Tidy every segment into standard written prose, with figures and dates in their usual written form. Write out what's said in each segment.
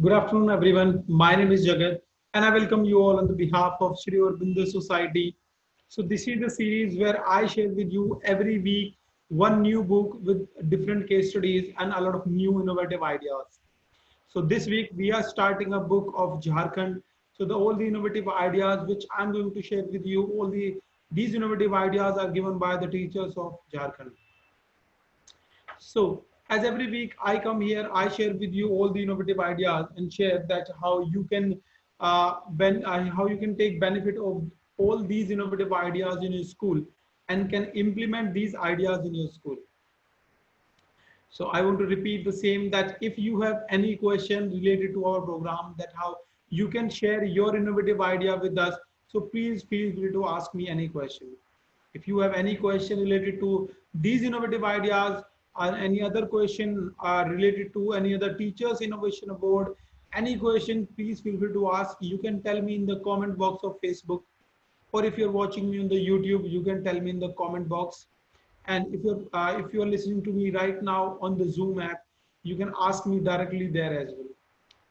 Good afternoon, everyone. My name is Jagat, and I welcome you all on the behalf of Shri Aurobindo Society. So, this is the series where I share with you every week one new book with different case studies and a lot of new innovative ideas. So, this week we are starting a book of Jharkhand. So, all the innovative ideas which I'm going to share with you, these innovative ideas are given by the teachers of Jharkhand. So, as every week I come here, I share with you all the innovative ideas and share that how you can take benefit of all these innovative ideas in your school and can implement these ideas in your school. So I want to repeat the same that if you have any question related to our program, that how you can share your innovative idea with us. So please feel free to ask me any question. If you have any question related to these innovative ideas or any other question related to any other teachers innovation award, any question, please feel free to ask. You can tell me in the comment box of Facebook, or if you're watching me on the YouTube, you can tell me in the comment box. And if you're listening to me right now on the Zoom app, you can ask me directly there as well.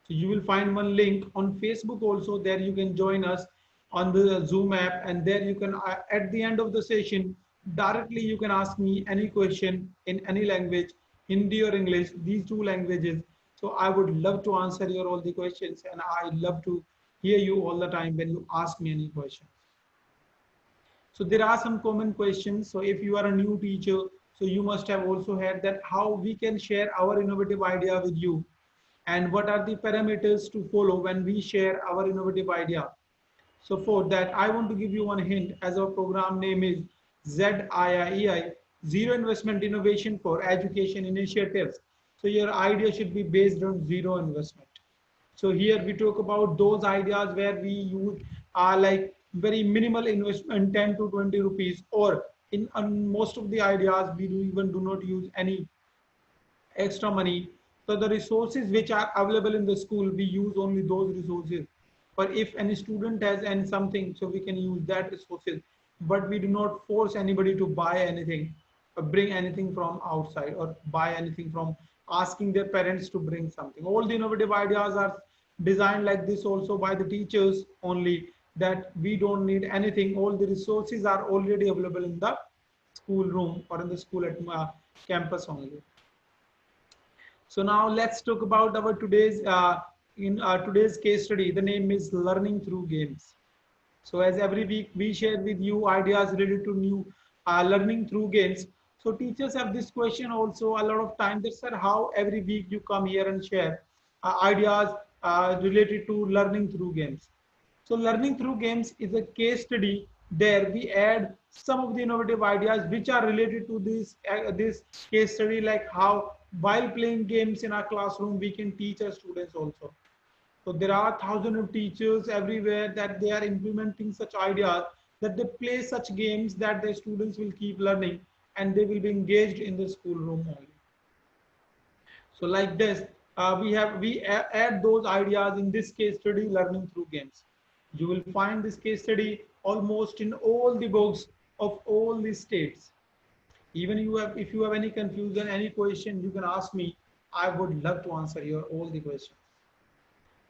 So you will find one link on Facebook also. There you can join us on the Zoom app, and there you can at the end of the session directly you can ask me any question in any language, Hindi or English, these two languages. So I would love to answer your all the questions, and I love to hear you all the time when you ask me any questions. So there are some common questions. So if you are a new teacher, so you must have also heard that how we can share our innovative idea with you, and what are the parameters to follow when we share our innovative idea. So for that, I want to give you one hint, as our program name is ZIIEI, Zero Investment Innovation for Education Initiatives. So your idea should be based on zero investment. So here we talk about those ideas where we use like very minimal investment, 10 to 20 rupees, or in most of the ideas we do not use any extra money. So the resources which are available in the school, we use only those resources. But if any student has and something, so we can use that resources. But we do not force anybody to buy anything, or bring anything from outside, or buy anything from asking their parents to bring something. All the innovative ideas are designed like this also by the teachers only, that we don't need anything. All the resources are already available in the school room or in the school at campus only. So now let's talk about our today's case study. The name is Learning Through Games. So as every week we share with you ideas related to new learning through games. So teachers have this question also a lot of time. They said how every week you come here and share ideas related to learning through games. So learning through games is a case study. There we add some of the innovative ideas which are related to this case study, like how while playing games in our classroom we can teach our students also. So there are thousands of teachers everywhere that they are implementing such ideas, that they play such games that their students will keep learning and they will be engaged in the schoolroom only. So like this, we add those ideas in this case study, learning through games. You will find this case study almost in all the books of all the states. Even if you have any confusion, any question, you can ask me. I would love to answer your all the questions.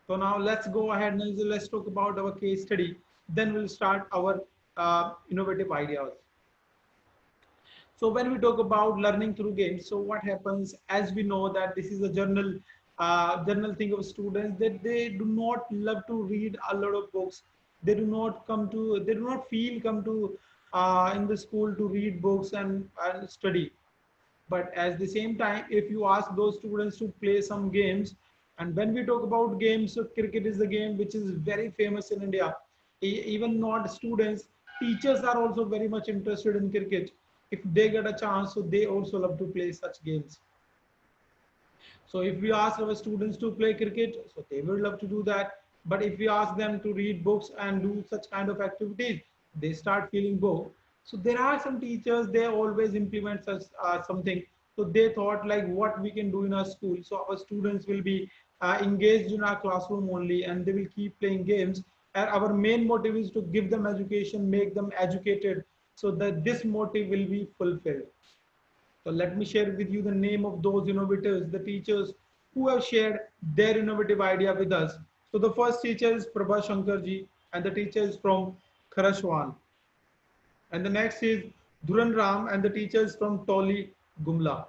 So now let's go ahead and let's talk about our case study. Then we'll start our innovative ideas. So when we talk about learning through games, so what happens, as we know that this is a general thing of students, that they do not love to read a lot of books. They do not feel come to in the school to read books and study. But at the same time, if you ask those students to play some games, and when we talk about games, so cricket is the game which is very famous in India. Even not students, teachers are also very much interested in cricket. If they get a chance, so they also love to play such games. So if we ask our students to play cricket, so they would love to do that. But if we ask them to read books and do such kind of activities, they start feeling bored. So there are some teachers, they always implement such something. So they thought like what we can do in our school. So our students will be engaged in our classroom only, and they will keep playing games. And our main motive is to give them education, make them educated, so that this motive will be fulfilled. So let me share with you the name of those innovators, the teachers who have shared their innovative idea with us. So the first teacher is Prabha Shankarji, and the teacher is from Kharashwan. And the next is Dhuran Ram, and the teacher is from Toli Gumla.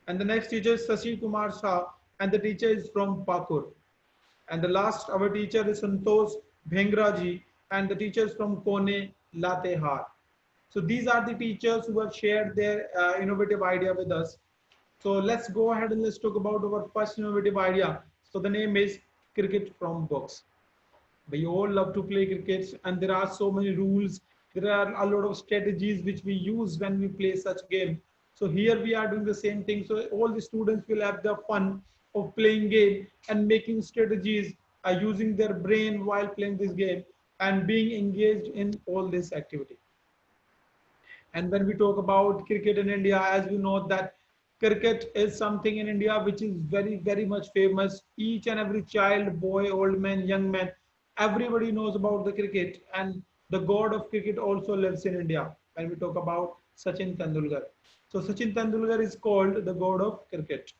And the next teacher is Sashi Kumar Shah, and the teacher is from Pakur. And the last, our teacher is Santosh Bhengraji, and the teacher is from Kone Latehar. So these are the teachers who have shared their innovative idea with us. So let's go ahead and let's talk about our first innovative idea. So the name is Cricket from Books. We all love to play cricket, and there are so many rules. There are a lot of strategies which we use when we play such game. So here we are doing the same thing. So all the students will have the fun of playing game and making strategies, using their brain while playing this game and being engaged in all this activity. And when we talk about cricket in India, as we know that cricket is something in India which is very, very much famous. Each and every child, boy, old man, young man, everybody knows about the cricket. And the god of cricket also lives in India when we talk about Sachin Tendulkar. So Sachin Tendulkar is called the god of cricket.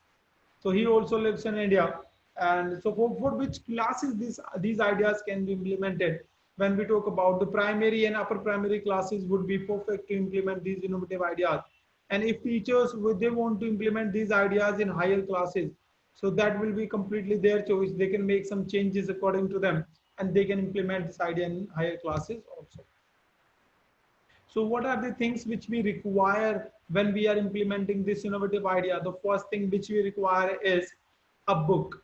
So he also lives in India. And so for which classes these ideas can be implemented? When we talk about the primary and upper primary classes would be perfect to implement these innovative ideas. And if teachers would they want to implement these ideas in higher classes, so that will be completely their choice. They can make some changes according to them, and they can implement this idea in higher classes also. So what are the things which we require when we are implementing this innovative idea? The first thing which we require is a book.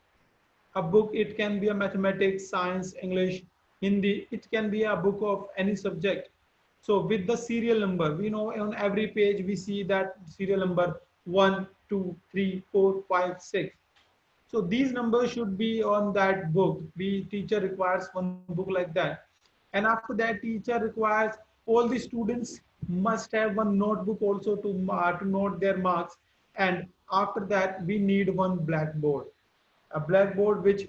A book, it can be a mathematics, science, English, Hindi, it can be a book of any subject. So with the serial number, we know on every page we see that serial number 1, 2, 3, 4, 5, 6. So these numbers should be on that book. The teacher requires one book like that. And after that, teacher requires all the students must have one notebook also to note their marks. And after that, we need one blackboard. A blackboard which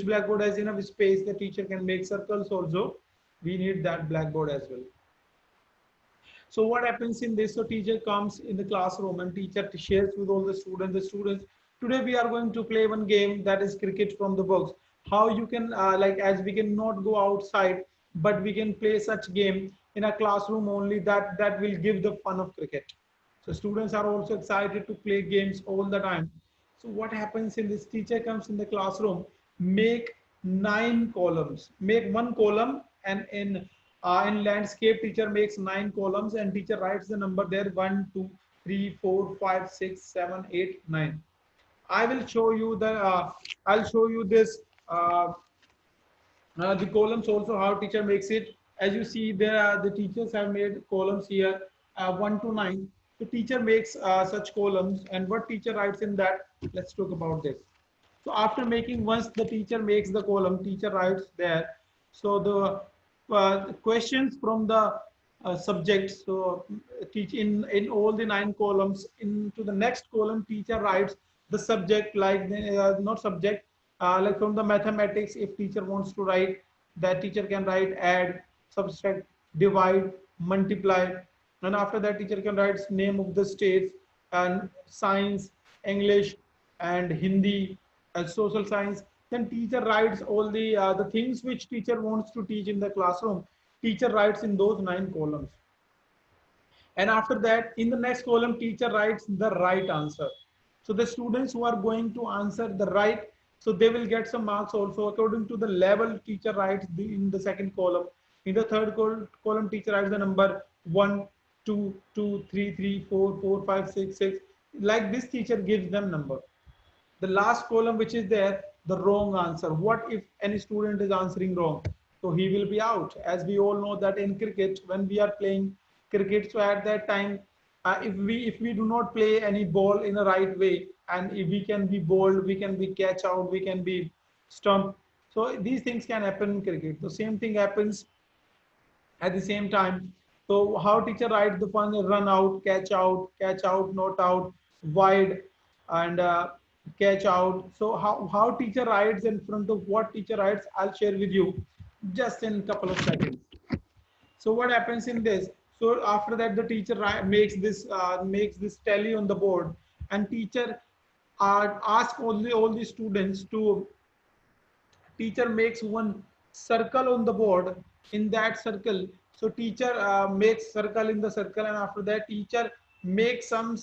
blackboard has enough space, the teacher can make circles also. We need that blackboard as well. So what happens in this? So teacher comes in the classroom and teacher shares with all the students. Today we are going to play one game that is cricket from the books. How you can like as we cannot go outside, but we can play such game in a classroom only. That will give the fun of cricket. So students are also excited to play games all the time. So what happens in this? Teacher comes in the classroom, make 9 columns, make one column, and in landscape, teacher makes 9 columns, and teacher writes the number there 1, 2, 3, 4, 5, 6, 7, 8, 9. I will show you I'll show you this the columns also how teacher makes it. As you see there, the teachers have made columns here 1 to 9. The teacher makes such columns, and what teacher writes in that? Let's talk about this. So after making, once the teacher makes the column, teacher writes there. So the questions from the subject. So teach in all the 9 columns. Into the next column, teacher writes the subject, like not subject, like from the mathematics. If teacher wants to write, that teacher can write add, subtract, divide, multiply, and after that teacher can write name of the states, and science, English, and Hindi, and social science. Then teacher writes all the things which teacher wants to teach in the classroom. Teacher writes in those 9 columns. And after that, in the next column, teacher writes the right answer. So the students who are going to answer the right, so they will get some marks also according to the level teacher writes in the second column. In the third column, teacher writes the number 1, 2, 2, 3, 3, 4, 4, 5, 6, 6. Like this, teacher gives them number. The last column which is there, the wrong answer. What if any student is answering wrong? So he will be out. As we all know that in cricket, when we are playing cricket, so at that time, if we do not play any ball in a right way, and if we can be bowled, we can be catch out, we can be stumped. So these things can happen in cricket. The same thing happens at the same time. So how teacher writes the fun: run out, catch out, not out, wide, and catch out. So how teacher writes in front of what teacher writes, I'll share with you just in a couple of seconds. So what happens in this? So after that, the teacher makes this tally on the board, and teacher ask all the students to, teacher makes one circle on the board. In that circle, so teacher makes circle in the circle, and after that teacher makes some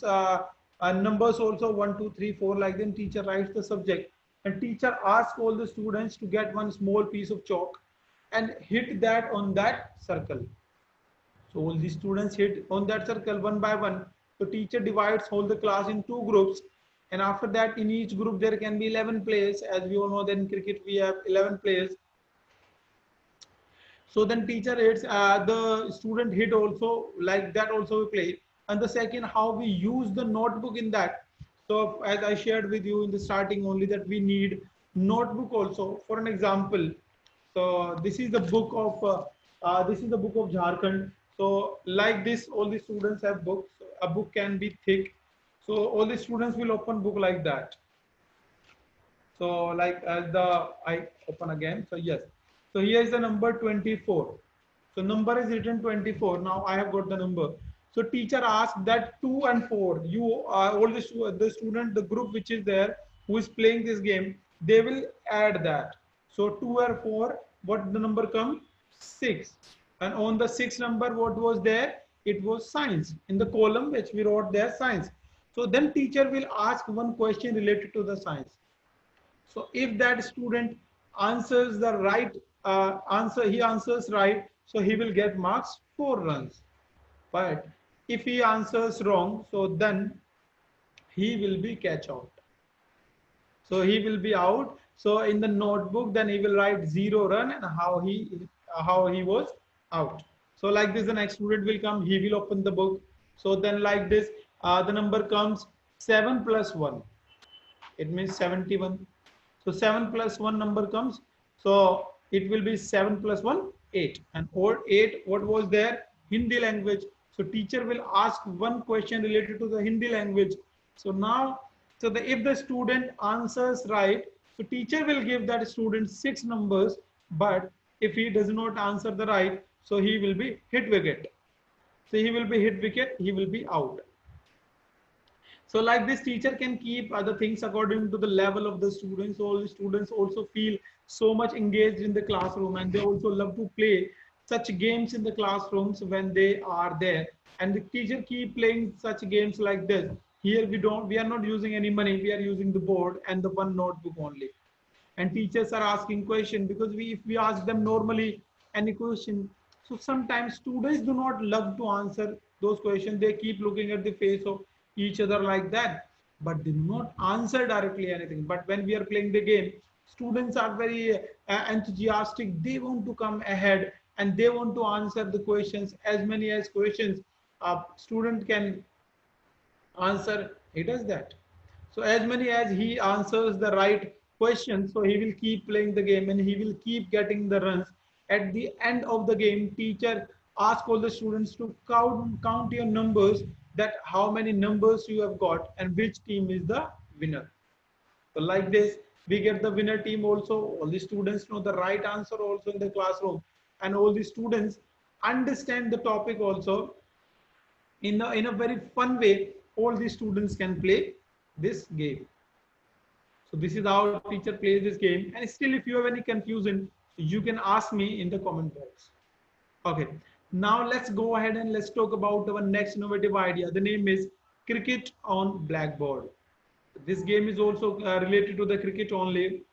numbers also, 1 2 3 4, like. Then teacher writes the subject, and teacher asks all the students to get one small piece of chalk and hit that on that circle. So all the students hit on that circle one by one. So teacher divides whole the class in two groups, and after that in each group there can be 11 players. As we all know that in cricket we have 11 players. So then teacher hits, the student hit also, like that also we play. And the second, how we use the notebook in that. So as I shared with you in the starting only, that we need notebook also. For an example, so this is the book of Jharkhand. So like this, all the students have books. A book can be thick. So all the students will open book like that. So like as I open again. So yes. So here is the number 24. So number is written 24. Now I have got the number. So teacher asked that 2 and 4. You all the student, the group which is there who is playing this game, they will add that. So 2 and 4, what the number come? 6. And on the 6 number, what was there? It was science. In the column which we wrote there, science. So then teacher will ask one question related to the science. So if that student answers the right he answers right, so he will get marks 4 runs. But if he answers wrong, so then he will be catch out. So he will be out. So in the notebook, then he will write 0 run and how he was out. So like this, the next student will come. He will open the book. So then like this, the number comes 7 plus 1. It means 71. So 7 plus 1 number comes. So it will be 7 plus 1, 8. And or 8, what was there? Hindi language. So teacher will ask one question related to the Hindi language. So now, if the student answers right, so teacher will give that student 6 numbers. But if he does not answer the right, so he will be hit wicket. So he will be hit wicket, he will be out. So like this, teacher can keep other things according to the level of the students. All the students also feel so much engaged in the classroom, and they also love to play such games in the classrooms when they are there. And the teacher keep playing such games like this. Here we are not using any money. We are using the board and the one notebook only. And teachers are asking question, because if we ask them normally any question, so sometimes students do not love to answer those questions. They keep looking at the face of each other like that, but they do not answer directly anything. But when we are playing the game, students are very enthusiastic. They want to come ahead and they want to answer the questions, as many as questions a student can answer. He does that. So as many as he answers the right question, so he will keep playing the game and he will keep getting the runs. At the end of the game, teacher ask all the students to count your numbers, that how many numbers you have got and which team is the winner. So like this, we get the winner team also. All the students know the right answer also in the classroom, and all the students understand the topic also. In a very fun way, all the students can play this game. So this is how teacher plays this game. And still, if you have any confusion, you can ask me in the comment box. Okay, now let's go ahead and let's talk about our next innovative idea. The name is cricket on blackboard. This game is also related to the cricket only.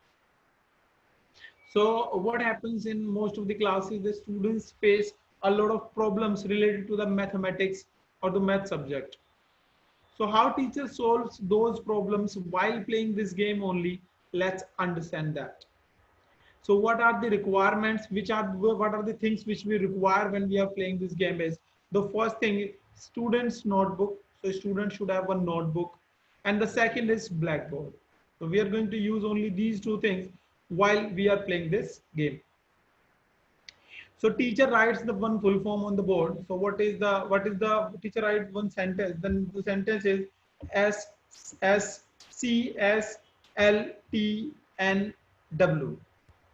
So what happens in most of the classes, the students face a lot of problems related to the mathematics or the math subject. So how teacher solves those problems while playing this game only, let's understand that. So what are the requirements, what are the things which we require when we are playing this game is, the first thing is student's notebook. So students should have one notebook, and the second is blackboard. So we are going to use only these two things while we are playing this game. So teacher writes the one full form on the board. So what is the teacher writes one sentence, then the sentence is SSCSLTNW.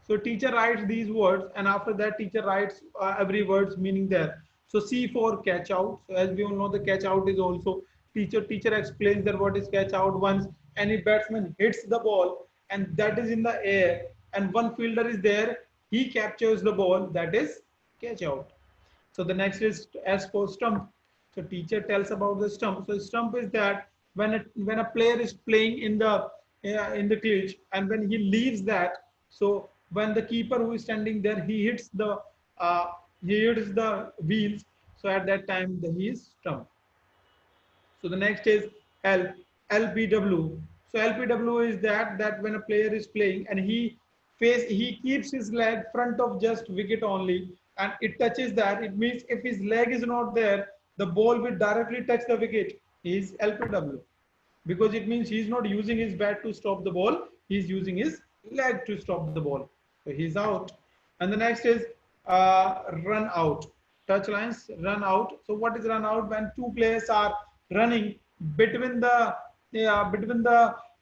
So teacher writes these words, and after that teacher writes every word's meaning there. So C for catch out. So as we all know, the catch out is also teacher explains that what is catch out. Once any batsman hits the ball and that is in the air and one fielder is there, he captures the ball, that is catch out. So the next is as for stump. So teacher tells about the stump. So stump is that when a player is playing in the clinch and when he leaves that, so when the keeper who is standing there, uh, he hits the wheels. So at that time he is stumped. So the next is L, LPW. So LPW is that when a player is playing and he keeps his leg front of just wicket only and it touches that, it means if his leg is not there, the ball will directly touch the wicket. He is LPW because it means he's not using his bat to stop the ball, he's using his leg to stop the ball. So he's out. And the next is run out. Touch lines, run out. So what is run out? When two players are running between the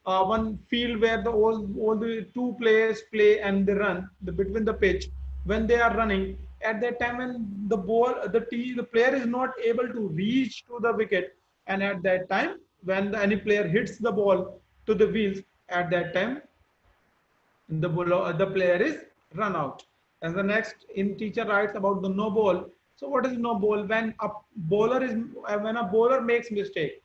one field where all the two players play and they run between the pitch. When they are running, at that time when the player is not able to reach to the wicket, and at that time when any player hits the ball to the wheels, at that time the player is run out. And the next in teacher writes about the no ball. So what is no ball? When a bowler makes mistake,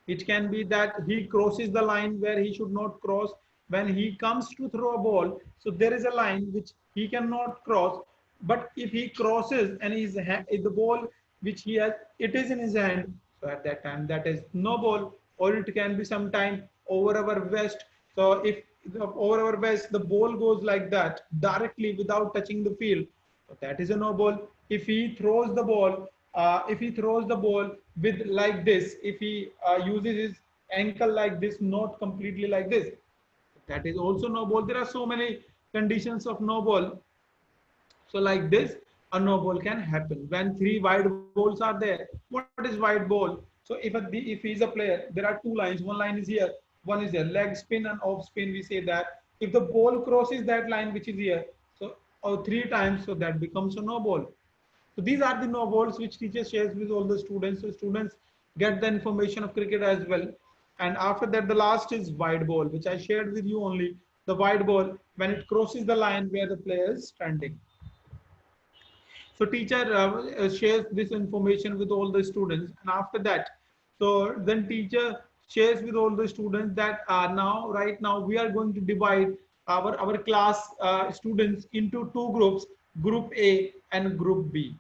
it can be that he crosses the line where he should not cross. When he comes to throw a ball, so there is a line which he cannot cross. But if he crosses and if the ball which he has, it is in his hand, so at that time that is no ball. Or it can be sometime over our vest. So if over our vest the ball goes like that directly without touching the field, so that is a no ball. If he throws the ball, with like this, if he uses his ankle like this, not completely like this, that is also no ball. There are so many conditions of no ball. So like this, a no ball can happen when three wide balls are there. What is wide ball? So if he is a player, there are two lines. One line is here, one is there. Leg spin and off spin. We say that if the ball crosses that line which is here, so or three times, so that becomes a no ball. So these are the no balls which teacher shares with all the students. So students get the information of cricket as well. And after that, the last is wide ball, which I shared with you only. The wide ball when it crosses the line where the player is standing. So teacher shares this information with all the students, and after that, so then teacher shares with all the students that right now we are going to divide our class students into two groups, Group A and Group B.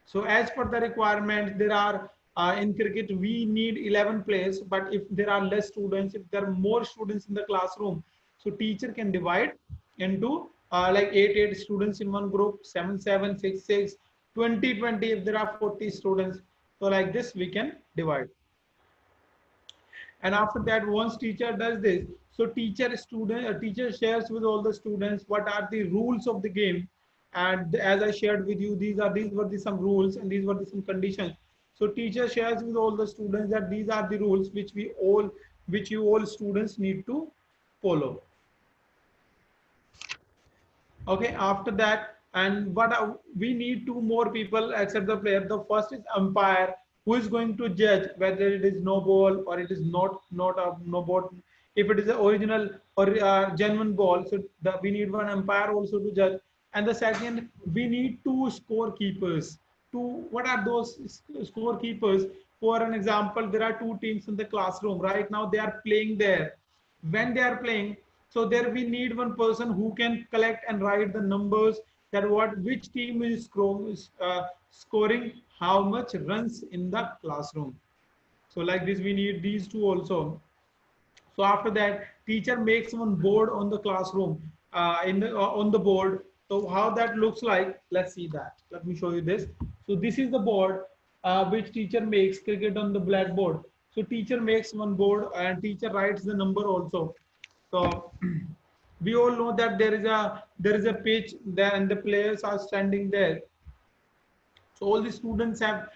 So as per the requirements, there are in cricket we need 11 players, but if there are less students, if there are more students in the classroom, so teacher can divide into like 8 students in one group, 7 7 6 6, 20 20 if there are 40 students. So like this we can divide. And after that, once teacher does this, so teacher shares with all the students what are the rules of the game. And as I shared with you, these were some rules and these were some conditions. So teacher shares with all the students that these are the rules which you all students need to follow. Okay, after that, and we need two more people except the player. The first is umpire, who is going to judge whether it is no ball or it is not a no ball. If it is an original or genuine ball, so we need one umpire also to judge. And the second, we need two scorekeepers. What are those scorekeepers? For an example, there are two teams in the classroom. Right now, they are playing there. When they are playing, so there we need one person who can collect and write the numbers that which team is scoring how much runs in the classroom. So like this, we need these two also. So after that, teacher makes one board on the classroom on the board. So how that looks like, let's see that. Let me show you this. So this is the board which teacher makes cricket on the blackboard. So teacher makes one board and teacher writes the number also. So we all know that there is a pitch there and the players are standing there. So all the students have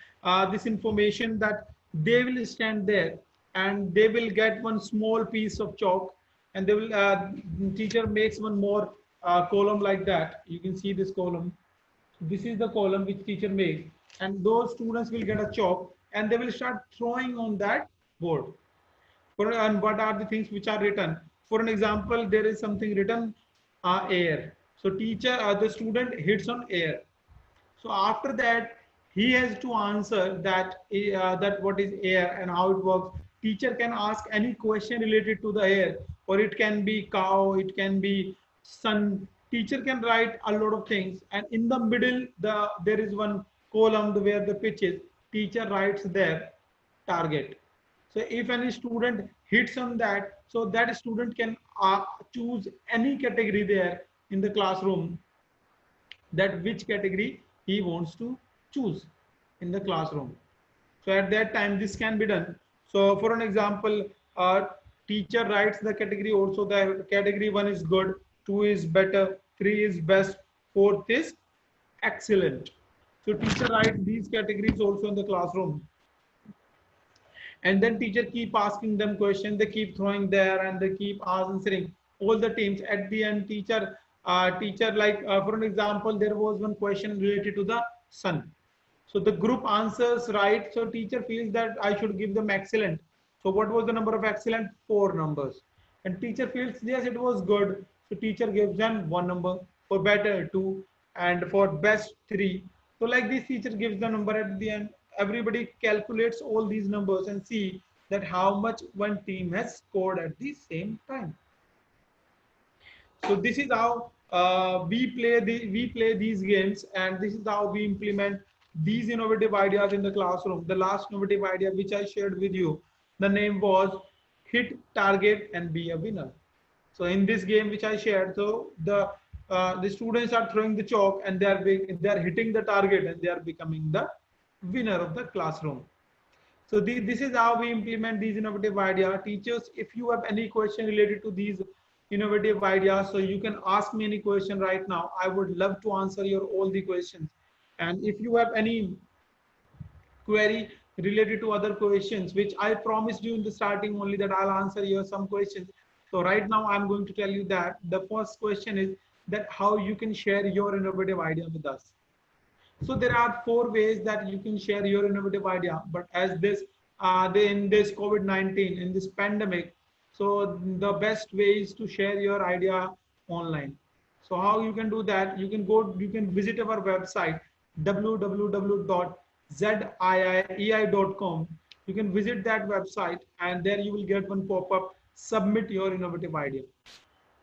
this information that they will stand there and they will get one small piece of chalk, and they will teacher makes one more column like that. You can see this column. This is the column which teacher makes, and those students will get a chalk and they will start throwing on that board. And what are the things which are written? For an example, there is something written air. So the student hits on air. So after that, he has to answer that what is air and how it works. Teacher can ask any question related to the air, or it can be cow, it can be sun. Teacher can write a lot of things, and in the middle, there is one column where the pitch is. Teacher writes there target. So if any student hits on that, so that student can choose any category there in the classroom, that which category he wants to choose in the classroom. So at that time, this can be done. So for an example, teacher writes the category also. The category 1 is good, 2 is better, 3 is best, 4th is excellent. So teacher writes these categories also in the classroom. And then teacher keep asking them questions, they keep throwing there and they keep answering all the teams. At the end, teacher like for an example, there was one question related to the sun. So the group answers right, so teacher feels that I should give them excellent. So what was the number of excellent? 4 numbers. And teacher feels yes, it was good, so teacher gives them 1 number, for better 2, and for best 3. So like this, teacher gives the number at the end. Everybody calculates all these numbers and see that how much one team has scored at the same time. So this is how we play these games, and this is how we implement these innovative ideas in the classroom. The last innovative idea which I shared with you, the name was hit target and be a winner. So in this game which I shared, so the students are throwing the chalk and they are hitting the target and they are becoming the winner of the classroom. So this is how we implement these innovative ideas. Teachers, if you have any question related to these innovative ideas, so you can ask me any question right now. I would love to answer your all the questions. And if you have any query related to other questions, which I promised you in the starting only that I'll answer your some questions. So right now I'm going to tell you that the first question is that how you can share your innovative idea with us. So there are 4 ways that you can share your innovative idea. But as this, in this COVID-19, in this pandemic, so the best way is to share your idea online. So how you can do that? You can visit our website www.ziei.com. You can visit that website, and there you will get one pop-up. Submit your innovative idea.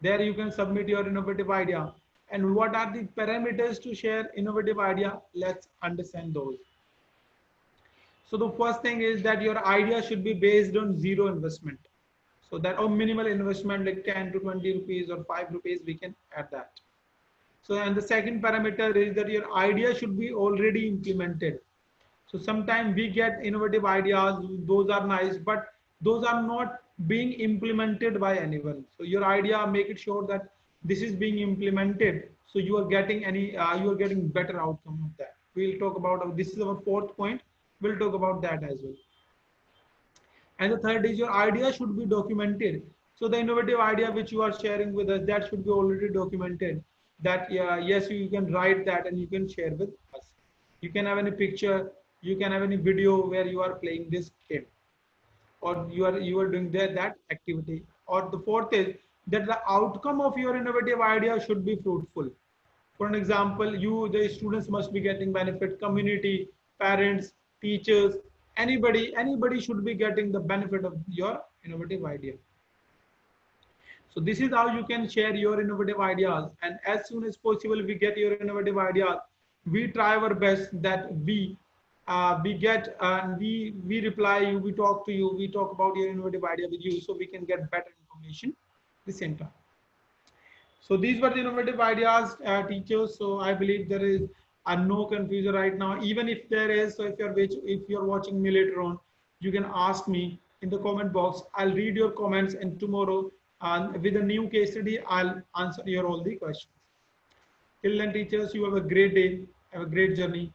There you can submit your innovative idea. And what are the parameters to share innovative idea? Let's understand those. So the first thing is that your idea should be based on zero investment. So that or minimal investment like 10 to 20 rupees or 5 rupees, we can add that. So and the second parameter is that your idea should be already implemented. So sometimes we get innovative ideas, those are nice, but those are not being implemented by anyone. So your idea, make it sure that this is being implemented. So you are getting you are getting better outcome of that. We'll talk about, this is our 4th point. We'll talk about that as well. And the third is your idea should be documented. So the innovative idea which you are sharing with us, that should be already documented. That yes, you can write that and you can share with us. You can have any picture, you can have any video where you are playing this game, or you are doing that activity. Or the fourth is that the outcome of your innovative idea should be fruitful. For an example, the students must be getting benefit, community, parents, teachers, anybody should be getting the benefit of your innovative idea. So this is how you can share your innovative ideas. And as soon as possible, we get your innovative ideas. We try our best that we get we reply you, we talk to you, we talk about your innovative idea with you, so we can get better information at the same time. So these were the innovative ideas, teachers. So I believe there is no confusion right now. Even if there is, so if you're watching me later on, you can ask me in the comment box. I'll read your comments, and tomorrow with a new case study, I'll answer your all the questions. Till then, teachers, you have a great day, have a great journey.